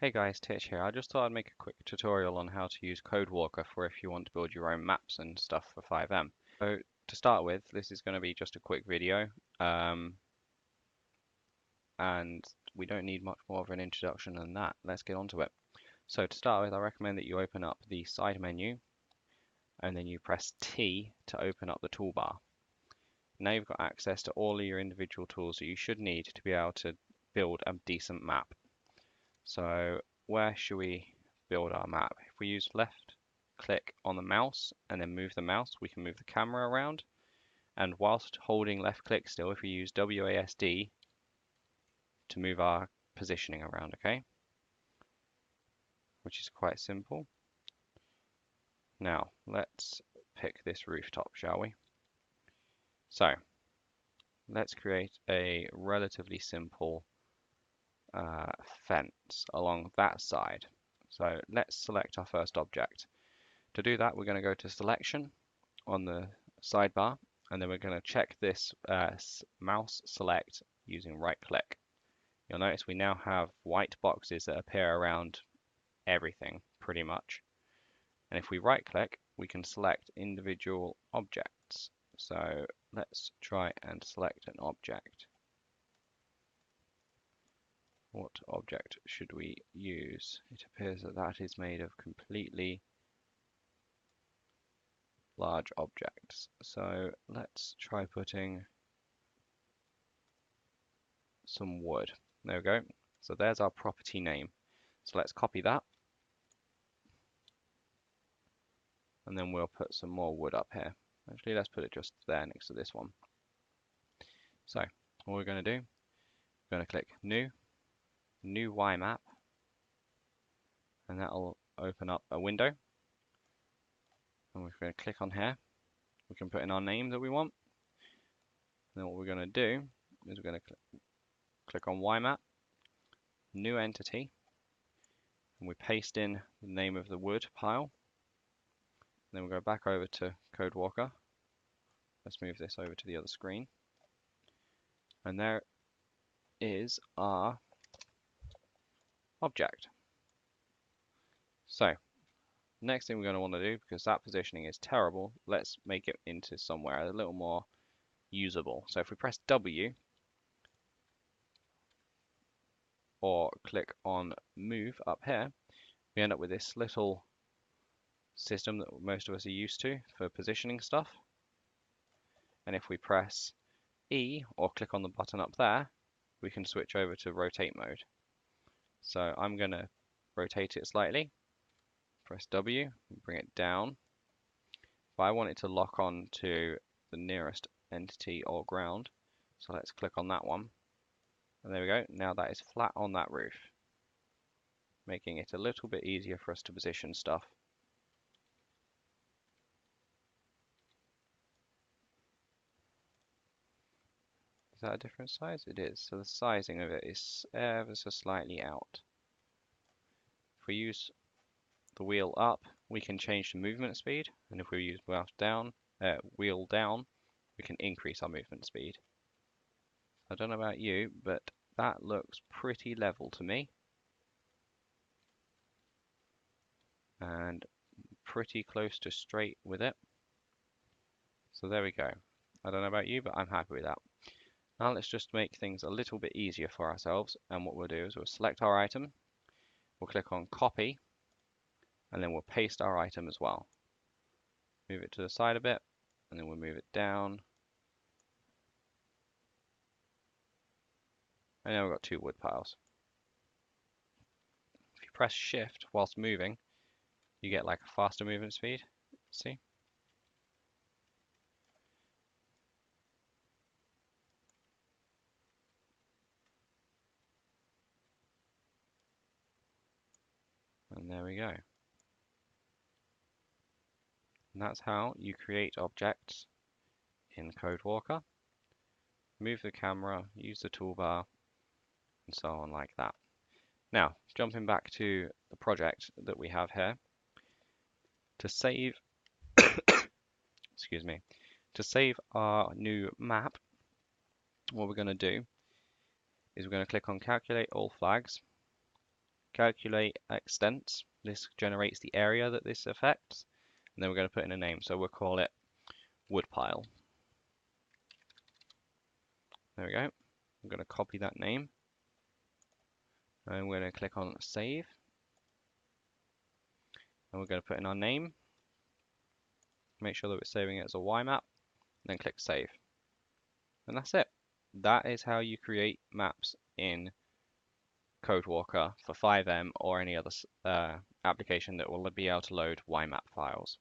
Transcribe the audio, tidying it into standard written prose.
Hey guys, Titch here. I just thought I'd make a quick tutorial on how to use CodeWalker for if you want to build your own maps and stuff for 5M. So to start with, this is going to be just a quick video, and we don't need much more of an introduction than that. Let's get on to it. So to start with, I recommend that you open up the side menu and then you press T to open up the toolbar. Now you've got access to all of your individual tools that you should need to be able to build a decent map. So where should we build our map? If we use left click on the mouse and then move the mouse, we can move the camera around. And whilst holding left click still, if we use WASD to move our positioning around, okay? Which is quite simple. Now, let's pick this rooftop, shall we? So, let's create a relatively simple fence along that side. So let's select our first object. To do that, we're going to go to selection on the sidebar, and then we're going to check this mouse select using right click. You'll notice we now have white boxes that appear around everything pretty much. And if we right click, we can select individual objects. So let's try and select an object. What object should we use? It appears that that is made of completely large objects. So let's try putting some wood. There we go. So there's our property name. So let's copy that. And then we'll put some more wood up here. Actually, let's put it just there next to this one. So what we're going to do, we're going to click new Y map, and that'll open up a window. And we're going to click on here. We can put in our name that we want. And then what we're going to do is we're going to click on Y map, new entity, and we paste in the name of the wood pile. Then we'll go back over to CodeWalker. Let's move this over to the other screen. And there is our object. So, next thing we're going to want to do, because that positioning is terrible, let's make it into somewhere a little more usable. So if we press W or click on move up here, we end up with this little system that most of us are used to for positioning stuff. And if we press E or click on the button up there, we can switch over to rotate mode. So I'm going to rotate it slightly. Press W, bring it down. If I want it to lock on to the nearest entity or ground, so let's click on that one. And there we go. Now that is flat on that roof, making it a little bit easier for us to position stuff. Is that a different size? It is. So the sizing of it is ever so slightly out. If we use the wheel up, we can change the movement speed, and if we use wheel down, we can increase our movement speed. I don't know about you, but that looks pretty level to me, and pretty close to straight with it. So there we go. I don't know about you, but I'm happy with that. Now let's just make things a little bit easier for ourselves, and what we'll do is we'll select our item, we'll click on copy, and then we'll paste our item as well. Move it to the side a bit, and then we'll move it down. And now we've got two wood piles. If you press shift whilst moving, you get like a faster movement speed. See? And there we go. And that's how you create objects in CodeWalker. Move the camera, use the toolbar, and so on like that. Now, jumping back to the project that we have here, to save, excuse me, to save our new map, what we're going to do is we're going to click on Calculate All Flags, calculate extent. This generates the area that this affects. And then we're going to put in a name. So we'll call it woodpile. There we go. I'm going to copy that name. And we're going to click on save. And we're going to put in our name. Make sure that we're saving it as a YMap. Then click save. And that's it. That is how you create maps in CodeWalker for 5M or any other application that will be able to load YMap files.